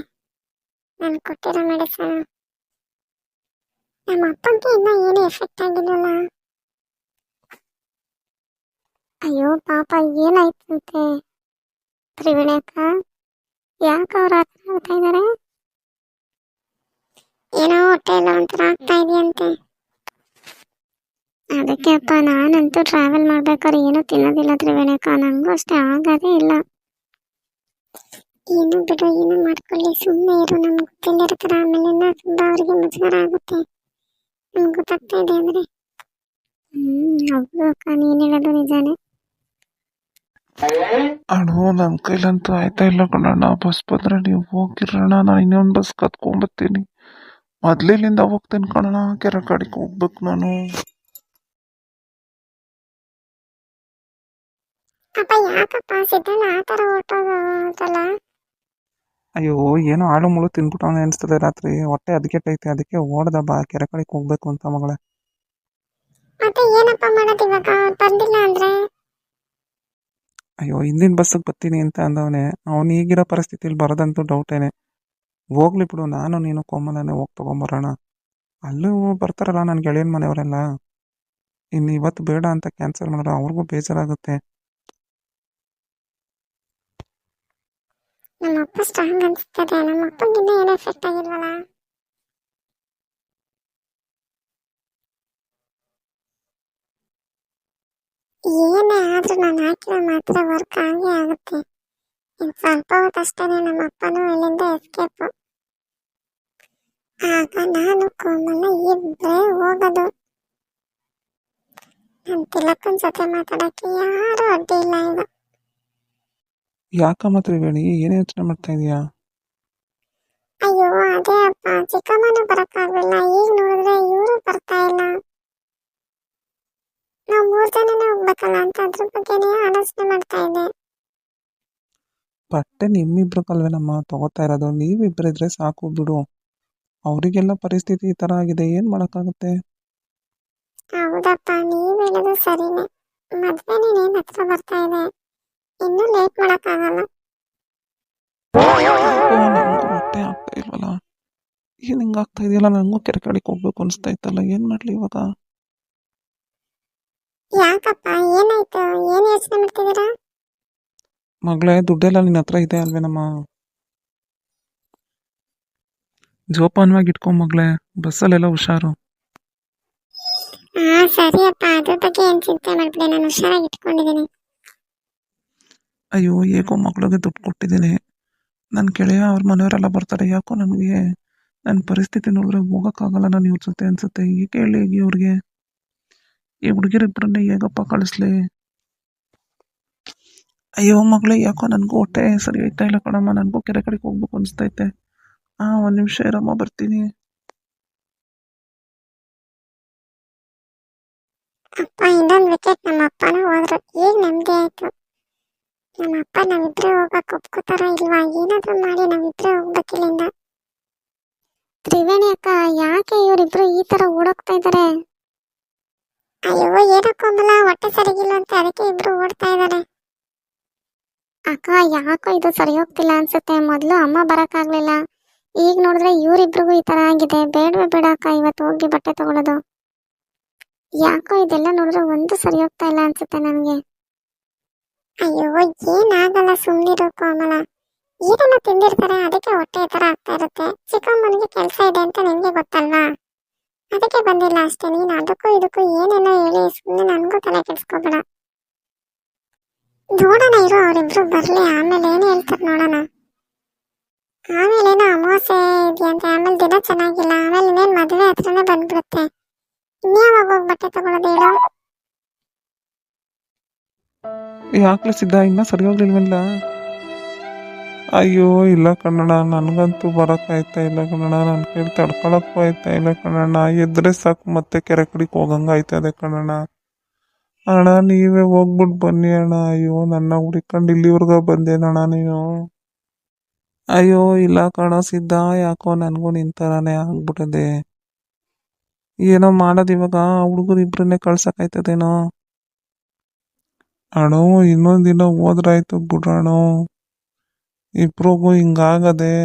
ನಾನು ಕೊಟ್ಟಿರೋ ಮೆಡಿಸನ್. ನಮ್ಮ ಅಪ್ಪಂಗೆ ಇನ್ನೂ ಏನು ಎಫೆಕ್ಟ್ ಆಗಿಲ್ಲಲ್ಲ. ಅಯ್ಯೋ ಪಾಪ ಏನಾಯ್ತಂತೆ ತ್ರಿವೇಣಿ ಅಕ್ಕ? ಯಾಕೆ ಅವ್ರು ಆ ಥರ ಆಗ್ತಾ ಇದ್ದಾರೆ? ಏನೋ ಹೊಟ್ಟೆ ಎಲ್ಲ ಒಂಥರ ಆಗ್ತಾ ಇದೆಯಂತೆ. ಅದಕ್ಕೆ ಅಪ್ಪ ನಾನಂತೂ ಟ್ರಾವೆಲ್ ಮಾಡ್ಬೇಕಾದ್ರೆ ಏನೂ ತಿನ್ನೋದಿಲ್ಲ ತ್ರಿವೇಣಿ ಅಕ್ಕ, ನನಗೂ ಅಷ್ಟೇ ಆಗೋದೇ ಇಲ್ಲ. ಏನು ಬಿಡು, ಏನು ಮಾಡ್ಕೊಳ್ಳಿ, ಸುಮ್ಮನೆ ಇರು, ನಮ್ಗೆ ಗೊತ್ತಿಲ್ಲದ ಆಮೇಲೆ ತುಂಬ ಅವರಿಗೆ ಮುಜುಗರ ಆಗುತ್ತೆ, ನಮ್ಗೆ ಗೊತ್ತಾಗ್ತಾ ಇದೆ ಅಂದರೆ. ಹೌದು ಅಕ್ಕ, ನೀನು ಹೇಳೋದು ನಿಜಾನೇ. ಅಣ್ಣೋ ನನ್ನ ಕೈಲಂತೂ ಆಯ್ತಾ ಇಲ್ಲ ಕಣಣ್ಣ, ಬಸ್ ಬಂದ್ರೆ ನೀವು ಹೋಗಿರೋಣ, ನಾನು ಇನ್ನೊಂದು ಬಸ್ ಕತ್ಕೊಂಬರ್ತೀನಿ, ಮೊದ್ಲಿಲ್ಲಿಂದ ಹೋಗ್ತೀನಿ ಕಣಣ್ಣ, ಕೆರೆ ಕಡೆಗೆ ಹೋಗ್ಬೇಕು ನಾನು. ಅಪ್ಪ ಯಾಕಪ್ಪ ಸಿದ್ದಣ್ಣ ಆ ಥರ ಹೊರಟೋದಲ್ಲ? ಅಯ್ಯೋ ಏನೋ ಆಳು ಮುಳು ತಿನ್ಬಿಟ್ಟವನೆ ಅನಿಸ್ತದೆ ರಾತ್ರಿ, ಹೊಟ್ಟೆ ಅದಕ್ಕೆ ಅದಕ್ಕೆ ಓಡ್ದ ಬಾ ಕೆರೆ ಕಡೆಗೆ ಹೋಗ್ಬೇಕು ಅಂತ ಮಗಳೇ. ಮತ್ತೆ ಏನಪ್ಪ ಮಾಡೋದು ಇವಾಗ, ಬಂದಿಲ್ಲ ಅಂದ್ರೆ? ಅಯ್ಯೋ ಹಿಂದಿನ ಬಸ್ಸಿಗೆ ಬರ್ತೀನಿ ಅಂತ ಅಂದವನೆ, ಅವನು ಈಗಿರೋ ಪರಿಸ್ಥಿತಿಲಿ ಬರೋದಂತೂ ಡೌಟೇನೆ. ಹೋಗ್ಲಿ ಬಿಡು, ನಾನು ನೀನು ಕೋಮಲನೇ ಹೋಗಿ ತೊಗೊಂಬರೋಣ, ಅಲ್ಲೂ ಬರ್ತಾರಲ್ಲ ನನ್ನ ಗೆಳೆಯನ ಮನೆಯವರೆಲ್ಲ, ಇನ್ನು ಇವತ್ತು ಬೇಡ ಅಂತ ಕ್ಯಾನ್ಸಲ್ ಮಾಡಿದ್ರೆ ಅವ್ರಿಗೂ ಬೇಜಾರಾಗುತ್ತೆ. ನಮ್ಮ ಅಪ್ಪ ಸ್ಟ್ರಾಂಗ್ ಅನ್ಸುತ್ತದೆ, ನಮ್ಮ ಅಪ್ಪಂಗಿನ್ನ ಏನು ಎಫೆಕ್ಟ್ ಆಗಿಲ್ವಲ್ಲ? ಏನೇ ಆದ್ರೂ ನಾನು ಹಾಕಿರೋ ಮಾತ್ರ ವರ್ಕ್ ಆಗೇ ಆಗುತ್ತೆ. ಇನ್ನು ಸ್ವಲ್ಪ ಹೊತ್ತಷ್ಟೇ ನಮ್ಮ ಅಪ್ಪನೂ ಇಲ್ಲಿಂದ ಎಸ್ಕೇಪ್. ಆಗ ನಾನು ಕೋಮಲ ಇಬ್ಬರೇ ಹೋಗೋದು. ನನ್ನ ತಿಲಕನ ಜೊತೆ ಮಾತಾಡೋಕ್ಕೆ ಯಾರೂ ಅಡ್ಡಿ ಇಲ್ಲ ಈಗ. ಯಾಕಮ್ಮ ತ್ರಿವೇಣಿ, ಏನೇ ಯೋಚನೆ ಮಾಡ್ತಾ ಇದೀಯಾ? ಅಯ್ಯೋ ಅದೇ ಅಪ್ಪ, ಚಿಕ್ಕಮ್ಮನೂ ಬರೋಕ್ಕಾಗಲಿಲ್ಲ, ಈಗ ನೋಡಿದ್ರೆ ಇವರು ಬರ್ತಾ ಇಲ್ಲ. ನಾವು 3 ಜನನೇ ಹೋಗ್ಬೇಕಲ್ಲ ಅಂತ ಅದ್ರ ಬಗ್ಗೆನೇ ಆಲೋಚನೆ ಮಾಡ್ತಾ ಇದ್ದೆ. ಬಟ್ಟೆ ನಿಮ್ಮಿಬ್ರಿಗಲ್ವೇನಮ್ಮ ತಗೋತಾ ಇರೋದು, ನೀವಿಬ್ಬರಿದ್ರೆ ಸಾಕು ಬಿಡು, ಅವರಿಗೆಲ್ಲ ಪರಿಸ್ಥಿತಿ ಈ ಥರ ಆಗಿದೆ, ಏನು ಮಾಡೋಕ್ಕಾಗುತ್ತೆ? ಹೌದಪ್ಪ, ನೀವು ಹೇಳೋದು ಸರಿನೇ, ಮದ್ವೆನೇ ನೇಮ್ ಹತ್ರ ಬರ್ತಾ ಇದೆ, ಇನ್ನೂ ಲೇಟ್ ಮಾಡೋಕ್ಕಾಗಲ್ಲ. ನನಗೂ ಹೊಟ್ಟೆ ಆಗ್ತಾ ಇಲ್ವಲ್ಲ, ಏನು ಹಿಂಗಾಗ್ತಾ ಇದೆಯಲ್ಲ, ನನಗೂ ಕೆರೆ ಕಡೆಗೆ ಹೋಗ್ಬೇಕು ಅನಿಸ್ತಾ ಇತ್ತಲ್ಲ, ಏನು ಮಾಡಲಿ ಇವಾಗ? ಯಾಕಪ್ಪ ಏನಾಯ್ತು, ಏನು ಯೋಚನೆ ಮಾಡ್ತಿದ್ದೀರಾ? ಮಗಳೇ ದುಡ್ಡೆಲ್ಲ ನಿನ್ನ ಹತ್ರ ಇದೆ ಅಲ್ವೇನಮ್ಮ, ಜೋಪಾನವಾಗಿ ಇಟ್ಕೊ ಮಗಳೇ, ಬಸ್ಸಲ್ಲೆಲ್ಲ ಹುಷಾರು. ಹಾ ಸರಿಯಪ್ಪ, ಅದ್ರ ಬಗ್ಗೆ ಏನು ಚಿಂತೆ ಮಾಡ್ಬಿಡಿ, ನಾನು ಹುಷಾರಾಗಿ ಇಟ್ಕೊಂಡಿದ್ದೀನಿ. ಅಯ್ಯೋ ಹೇಗೋ ಮಗಳಿಗೆ ದುಡ್ಡು ಕೊಟ್ಟಿದ್ದೀನಿ, ನನ್ನ ಗೆಳೆಯ ಅವ್ರ ಮನೆಯವರೆಲ್ಲ ಬರ್ತಾರೆ, ಯಾಕೋ ನನಗೆ ನನ್ನ ಪರಿಸ್ಥಿತಿ ನೋಡಿದ್ರೆ ಹೋಗೋಕ್ಕಾಗಲ್ಲ ನಾನು ಇವ್ರ ಜೊತೆ ಅನ್ಸುತ್ತೆ. ಈಗ ಹೇಳಿ ಈಗ ಇವ್ರಿಗೆ, ಈ ಹುಡುಗಿರಿಬ್ಬರನ್ನೇ ಹೇಗಪ್ಪ ಕಳಿಸ್ಲಿ? ಅಯ್ಯೋ ಮಗಳೇ, ಯಾಕೋ ನನಗೂ ಹೊಟ್ಟೆ ಸರಿ ಆಯ್ತಾ ಇಲ್ಲ ಕಣಮ್ಮ, ನನಗೂ ಕೆರೆ ಕಡೆಗೆ ಹೋಗ್ಬೇಕು ಅನಿಸ್ತೈತೆ. ಒಂದು ನಿಮಿಷ ಇರಮ್ಮ, ಬರ್ತೀನಿ. ಅಪ್ಪ ಇನ್ನೊಂದು ವಿಕೆಟ್, ನಮ್ಮ ಅಪ್ಪನೂ ಹೋದ್ರು, ಈಗ ನೆಮ್ಮದಿ ಆಯ್ತು. ನಮ್ಮ ಅಪ್ಪ ನಾವಿಬ್ಬರೇ ಹೋಗಕ್ಕೆ ಒಪ್ಕೋತಾರ ಇಲ್ವಾ, ಏನಾದರೂ ಮಾಡಿ ನಾವಿಬ್ಬರೇ ಹೋಗ್ಬೇಕಿಲ್ಲಿಂದ. ತ್ರಿವೇಣಿ ಅಕ್ಕ, ಯಾಕೆ ಇವರಿಬ್ರು ಈ ಥರ ಓಡೋಗ್ತಾ ಇದ್ದಾರೆ? ಅಯ್ಯೋ ಏನಕ್ಕೊಂಬಲ್ಲ, ಹೊಟ್ಟೆ ಸರಿಗಿಲ್ಲ ಅಂತ ಅದಕ್ಕೆ ಇಬ್ರು ಓಡ್ತಾ ಇದ್ದಾರೆ. ಅಕ್ಕ ಯಾಕೋ ಇದು ಸರಿ ಹೋಗ್ತಿಲ್ಲ ಅನ್ಸುತ್ತೆ, ಮೊದಲು ಅಮ್ಮ ಬರೋಕ್ಕಾಗಲಿಲ್ಲ, ಈಗ ನೋಡಿದ್ರೆ ಇವರಿಬ್ರಿಗೂ ಈ ಥರ ಆಗಿದೆ. ಬೇಡವೇ ಬೇಡ ಅಕ್ಕ ಇವತ್ತು ಹೋಗಿ ಬಟ್ಟೆ ತಗೊಳ್ಳೋದು. ಯಾಕೋ ಇದೆಲ್ಲ ನೋಡಿದ್ರೆ ಒಂದು ಸರಿ ಹೋಗ್ತಾ ಇಲ್ಲ ಅನ್ಸುತ್ತೆ ನನಗೆ. ಅಯ್ಯೋ ಏನಾಗಲ್ಲ, ಸುಮ್ಮನಿರು ಕೋಮಲ, ಏನನ್ನ ತಿಂದಿರ್ತಾರೆ ಅದಕ್ಕೆ ಹೊಟ್ಟೆ ಈ ಥರ ಆಗ್ತಾ ಇರುತ್ತೆ. ಚಿಕ್ಕಮ್ಮನಿಗೆ ಕೆಲಸ ಇದೆ ಅಂತ ನಿನಗೆ ಗೊತ್ತಲ್ವಾ, ಅದಕ್ಕೆ ಬಂದಿಲ್ಲ ಅಷ್ಟೇ. ನೀನು ಅದಕ್ಕೂ ಇದಕ್ಕೂ ಏನೇನೋ ಹೇಳಿ ಸುಮ್ಮನೆ ನನಗೂ ತಲೆ ಕೆಡಿಸ್ಕೋಬೇಡ. ನೋಡೋಣ ಇರೋ, ಅವರಿಬ್ರು ಬರ್ಲಿ, ಆಮೇಲೆ ಏನು ಹೇಳ್ತಾರೆ ನೋಡೋಣ. ಆಮೇಲೆ ಏನೋ ಅಮಾವಾಸ್ಯೆ ಇದೆಯಂತೆ, ಆಮೇಲೆ ದಿನ ಚೆನ್ನಾಗಿಲ್ಲ, ಆಮೇಲೆ ಇನ್ನೇನು ಮದುವೆ ಹತ್ರನೇ ಬಂದ್ಬಿಡುತ್ತೆ. ಇನ್ಯಾವಾಗ ಹೋಗಿ ಬಟ್ಟೆ ತಗೊಳ್ಳೋದು ಹೇಳು? ಯಾಕ್ಲೆ ಸಿದ್ಧ ಇನ್ನೂ ಸರಿ ಹೋಗ್ಲಿಲ್ವಲ್ಲ? ಅಯ್ಯೋ ಇಲ್ಲ ಕಣಣ್ಣ, ನನಗಂತೂ ಬರೋಕ್ಕಾಯ್ತಾ ಇಲ್ಲ ಕಣಣ್ಣ, ನನ್ನ ಕೈಲಿ ತಡ್ಕೊಳಕ್ಕೂ ಆಯ್ತಾ ಇಲ್ಲ ಕಣಣ್ಣ. ಎದ್ರೆ ಸಾಕು ಮತ್ತೆ ಕೆರೆ ಕಡೆಗೆ ಹೋಗಂಗೆ ಆಯ್ತದೆ ಕಣಣ್ಣ. ಅಣ್ಣ ನೀವೇ ಹೋಗ್ಬಿಟ್ಟು ಬನ್ನಿ ಅಣ್ಣ. ಅಯ್ಯೋ ನನ್ನ ಹುಡುಕೊಂಡು ಇಲ್ಲಿವರೆಗೂ ಬಂದೇನಣ್ಣ ನೀನು. ಅಯ್ಯೋ ಇಲ್ಲ ಕಣೋ ಸಿದ್ಧ, ಯಾಕೋ ನನಗೂ ನಿಂತರಾನೇ ಆಗ್ಬಿಟ್ಟದೆ. ಏನೋ ಮಾಡೋದು ಇವಾಗ, ಹುಡುಗರು ಇಬ್ರನ್ನೇ ಕಳ್ಸಕ್ಕಾಯ್ತದೇನೋ. ಅಣ್ಣೋ ಇನ್ನೊಂದಿನ ಹೋದ್ರಾಯ್ತು ಬಿಡೋಣ, ಇಬ್ರಿಗೂ ಹಿಂಗಾಗದೆ.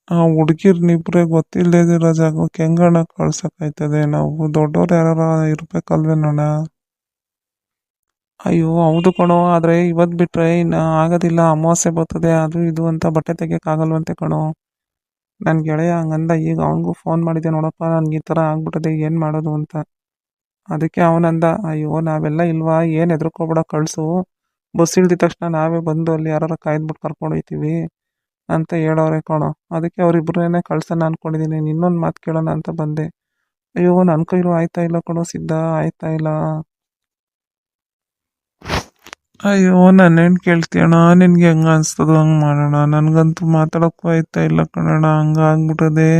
ಆ ಹುಡುಗಿರ್ನಿಬ್ರೆ ಗೊತ್ತಿಲ್ಲದಿರೋ ಜಾಗಕ್ಕೆ ಹೆಂಗಣ್ಣ ಕಳ್ಸಕ್ಕಾಯ್ತದೆ? ನಾವು ದೊಡ್ಡವ್ರು ಯಾರು ಇರ್ಬೇಕಲ್ವೇನಣ್ಣ? ಅಯ್ಯೋ ಹೌದು ಕಣೋ, ಆದರೆ ಇವತ್ತು ಬಿಟ್ರೆ ಇನ್ನು ಆಗೋದಿಲ್ಲ, ಅಮಾವಾಸ್ಯೆ ಬರ್ತದೆ ಅದು ಇದು ಅಂತ ಬಟ್ಟೆ ತೆಗಿಯೋಕ್ಕಾಗಲ್ವಂತೆ ಕಣೋ. ನನ್ನ ಗೆಳೆಯ ಹಂಗಂದ. ಈಗ ಅವನಿಗೂ ಫೋನ್ ಮಾಡಿದೆ ನೋಡಪ್ಪ, ನನಗೆ ಈ ಥರ ಆಗ್ಬಿಟ್ಟದೆ, ಏನು ಮಾಡೋದು ಅಂತ. ಅದಕ್ಕೆ ಅವನಂದ, ಅಯ್ಯೋ ನಾವೆಲ್ಲ ಇಲ್ವಾ, ಏನು ಹೆದರ್ಕೋಬೇಡ, ಕಳಿಸು, ಬಸ್ ಇಳ್ದಿದ ತಕ್ಷಣ ನಾವೇ ಬಂದು ಅಲ್ಲಿ ಯಾರು ಕಾಯ್ದುಬಿಟ್ಟು ಕರ್ಕೊಂಡು ಹೋಗ್ತೀವಿ ಅಂತ ಹೇಳೋರೆ ಕಣೋ. ಅದಕ್ಕೆ ಅವರಿಬ್ಬರನ್ನೇ ಕಳ್ಸೋಣ ಅಂದ್ಕೊಂಡಿದ್ದೀನಿ, ಇನ್ನೊಂದು ಮಾತು ಕೇಳೋಣ ಅಂತ ಬಂದೆ. ಅಯ್ಯೋ ನನ್ನ ಕೈಲೂ ಆಯ್ತಾ ಇಲ್ಲ ಕಣೋ ಸಿದ್ಧ, ಆಯ್ತಾ ಇಲ್ಲ. ಅಯ್ಯೋ ನನ್ನೇನು ಕೇಳ್ತೀಯಣ್ಣ, ನಿನ್ಗೆ ಹೆಂಗೆ ಅನ್ಸ್ತದೋ ಹಂಗೆ ಮಾಡೋಣ. ನನಗಂತೂ ಮಾತಾಡೋಕ್ಕೂ ಆಯ್ತಾ ಇಲ್ಲ ಕಣಣ್ಣ, ಹಂಗಾಗ್ಬಿಟ್ಟದೆ.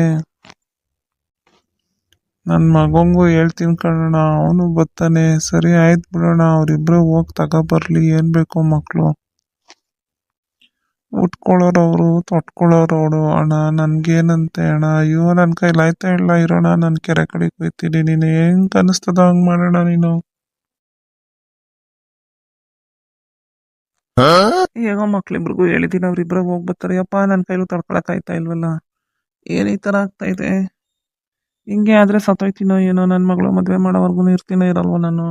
ನನ್ನ ಮಗಂಗೂ ಹೇಳ್ತೀನಿ ಕಣಣ್ಣ, ಅವನು ಬರ್ತಾನೆ. ಸರಿ ಆಯ್ತು ಬಿಡೋಣ, ಅವರಿಬ್ಬರೇ ಹೋಗಿ ತಗೊಬರ್ಲಿ, ಏನು ಬೇಕೋ ಮಕ್ಕಳು. ಉಟ್ಕೊಳ್ಳೋರು ಅವರು, ತೊಟ್ಕೊಳ್ಳೋರು ಅವಳು. ಅಣ್ಣ ನನಗೇನಂತೆ ಅಣ್ಣ, ಅಯ್ಯೋ ನನ್ನ ಕೈಲಿ ಆಯ್ತಾ ಇಲ್ಲ, ಇರೋಣ, ನಾನು ಕೆರೆ ಕಡೆಗೆ ಹೋಗ್ತೀನಿ. ನೀನು ಹೆಂಗೆ ಅನಿಸ್ತದ ಹಂಗೆ ಮಾಡೋಣ ನೀನು. ಹೇಗೋ ಮಕ್ಳಿಬ್ರಿಗೂ ಹೇಳಿದ್ದೀನಿ, ಅವ್ರಿಬ್ರೆ ಹೋಗಿ ಬರ್ತಾರೆ. ಯಪ್ಪ ನನ್ನ ಕೈಲೂ ತಡ್ಕೊಳಕ್ ಆಯ್ತಾ ಇಲ್ವಲ್ಲ, ಏನು ಈ ಥರ ಆಗ್ತಾ ಇದೆ. ಹಿಂಗೆ ಆದರೆ ಸತ್ತೋಯ್ತೀನೋ ಏನೋ, ನನ್ನ ಮಗಳು ಮದುವೆ ಮಾಡೋವರೆಗೂ ಇರ್ತೀನೋ ಇರಲ್ವೋ ನಾನು.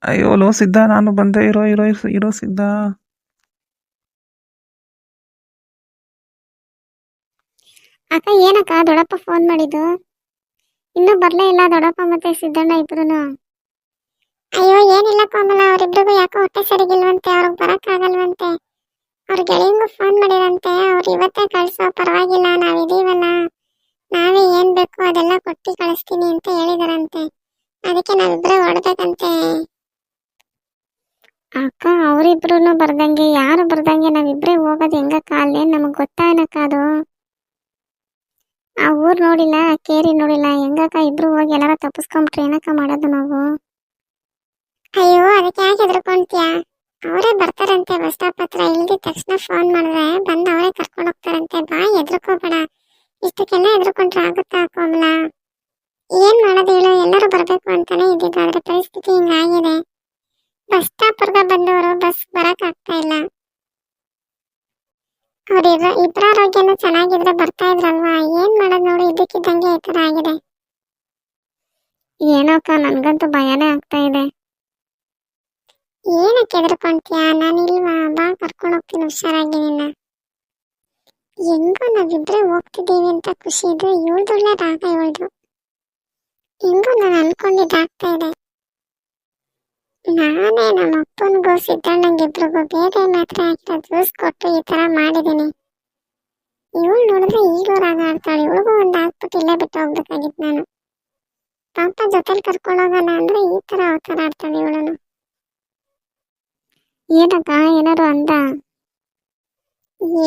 ಅಯ್ಯೋ ಲೋ ಸಿದ್ಧ, ನಾನು ಬಂದೆ, ಇರೋ ಇರೋ ಇರೋ ಸಿದ್ಧ. ಅಕ್ಕ ಏನಕ್ಕ ದೊಡ್ಡಪ್ಪ ಫೋನ್ ಮಾಡಿದ್ದು? ಇನ್ನೂ ಬರಲೇ ಇಲ್ಲ ದೊಡ್ಡಪ್ಪ ಮತ್ತೆ ಸಿದ್ದಣ್ಣ ಇಬ್ರು. ಅಯ್ಯೋ ಏನಿಲ್ಲ ಕೋಮಲ, ಅವರಿಬ್ರಿಗೂ ಯಾಕೋ ಹೊಟ್ಟೆ ಸರಿಗಿಲ್ವಂತೆ, ಅವ್ರಿಗೆ ಬರೋಕ್ಕಾಗಲ್ವಂತೆ. ಅವ್ರ ಗೆಳೆಯಂಗೂ ಫೋನ್ ಮಾಡಿರಂತೆ, ಅವ್ರು ಇವತ್ತೇ ಕಳ್ಸೋ, ಪರವಾಗಿಲ್ಲ ನಾವಿದೀವಲ್ಲ, ನಾವೇ ಏನ್ ಬೇಕು ಅದೆಲ್ಲ ಕೊಟ್ಟು ಕಳಿಸ್ತೀನಿ ಅಂತ ಹೇಳಿದಾರಂತೆ. ಅದಕ್ಕೆ ನಾವಿಬ್ರೆ ಹೊಡ್ಬೇಕಂತೆ. ಅಕ್ಕ ಅವರಿಬ್ರು ಬರ್ದಂಗೆ ಯಾರು ಬರ್ದಂಗೆ ನಾವಿಬ್ರೆ ಹೋಗೋದು ಹೆಂಗಕ್ಕ? ಅಲ್ಲೇನು ನಮಗೆ ಗೊತ್ತಾನಕ್ಕ ಅದು? ಆ ಊರು ನೋಡಿಲ್ಲ, ಕೇರಿ ನೋಡಿಲ್ಲ, ಹೆಂಗಕ್ಕ ಇಬ್ರು ಹೋಗಿ ಎಲ್ಲಾರ ತಪ್ಪಿಸ್ಕೊಂಬಿಟ್ರೆ ಏನಕ್ಕ ಮಾಡೋದು ನಾವು? ಅಯ್ಯೋ ಅದಕ್ಕೆ ಯಾಕೆ ಹೆದರ್ಕೊಂತೀಯ? ಅವರೇ ಬರ್ತಾರಂತೆ, ಬಸ್ ಸ್ಟಾಪ್ ಹತ್ರ ಇಳ್ದಿದ ತಕ್ಷಣ ಫೋನ್ ಮಾಡಿದ್ರೆ ಬಂದು ಅವರೇ ಕರ್ಕೊಂಡು ಹೋಗ್ತಾರಂತೆ. ಬಾ, ಹೆದರ್ಕೋಬೇಡ. ಇಷ್ಟಕ್ಕೆಲ್ಲ ಹೆದರ್ಕೊಂಡ್ರೆ ಆಗುತ್ತಾ ಕೋಮಲ? ಏನ್ ಮಾಡೋದು ಹೇಳು, ಎಲ್ಲರೂ ಬರ್ಬೇಕು ಅಂತಾನೆ ಇದ್ದಿದ್ದು, ಆದ್ರೆ ಪರಿಸ್ಥಿತಿ ಹಿಂಗಾಗಿದೆ. ಬಸ್ ಸ್ಟಾಪ್ ವರ್ಗ ಬಂದವರು ಬಸ್ ಬರಕ್ ಆಗ್ತಾ ಇಲ್ಲ. ಅವ್ರ ಇಬ್ಬರ ಆರೋಗ್ಯನೂ ಚೆನ್ನಾಗಿದ್ರೆ ಬರ್ತಾ ಇದ್ರಲ್ವಾ, ಏನ್ ಮಾಡೋದು ನೋಡು, ಇದಕ್ಕಿದ್ದಂಗೆ ಈ ತರ ಆಗಿದೆ. ಏನೋಕ್ಕ ನನ್ಗಂತೂ ಭಯನೇ ಆಗ್ತಾ ಇದೆ. ಏನಕ್ಕೆ ಹೆದರ್ಕೊಂತೀಯ? ನಾನಿಲ್ವಾ, ಬಾ ಕರ್ಕೊಂಡು ಹೋಗ್ತೀನಿ ಹುಷಾರಾಗಿ ನಿನ್ನ. ಹೆಂಗೋ ನಾವಿಬ್ರೆ ಹೋಗ್ತಿದ್ದೀವಿ ಅಂತ ಖುಷಿ ಇದ್ರೆ ಇವಳ್ದೊಳ್ಳೆ ರಾಗ ಇವಳ್ದು. ಹೆಂಗೋ ನಾನು ಅನ್ಕೊಂಡಿದ್ದಾಗ್ತಾ ಇದೆ. ನಾನೇ ನಮ್ಮ ಅಪ್ಪನಿಗೂ ಸಿದ್ದಣ್ಣಂಗಿಬ್ರಿಗೂ ಬೇರೆ ಮಾತ್ರ ಹಾಕಿರೋ ಜ್ಯೂಸ್ ಕೊಟ್ಟು ಈ ತರ ಮಾಡಿದ್ದೀನಿ. ಇವಳು ನೋಡಿದ್ರೆ ಈಗಲೂ ರಾಗ ಆಡ್ತಾಳೆ. ಇವಳಿಗೂ ಒಂದು ಹಾಕ್ಬಿಟ್ಟು ಇಲ್ಲೇ ಬಿಟ್ಟು ಹೋಗ್ಬೇಕಾಗಿತ್ತು ನಾನು. ಪಾಪ ಜೊತೆಲಿ ಕರ್ಕೊಂಡು ಹೋಗೋಣ ಅಂದ್ರೆ ಈ ತರ ಅವತಾರ ಆಡ್ತಾಳೆ ಇವಳನು. ಏನಕ್ಕ ಏನಾರು ಅಂದ?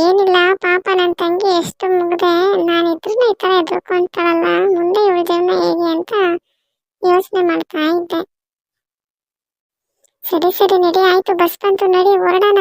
ಏನಿಲ್ಲ ಪಾಪ, ನನ್ನ ತಂಗಿ ಎಷ್ಟು ಮುಗ್ದೆ, ನಾನಿದ್ರೂ ಈ ತರ ಎದುರ್ಕೊಂತಾಳಲ್ಲ, ಮುಂದೆ ಇವಳ ಜೀವನ ಹೇಗೆ ಅಂತ ಯೋಚನೆ ಮಾಡ್ತಾ ಇದ್ದೆ. ಸರಿ ಸರಿ ನಡಿ, ಆಯ್ತು ಬಸ್ ಬಂತು, ನಡಿ ಹೊರಡೋಣ.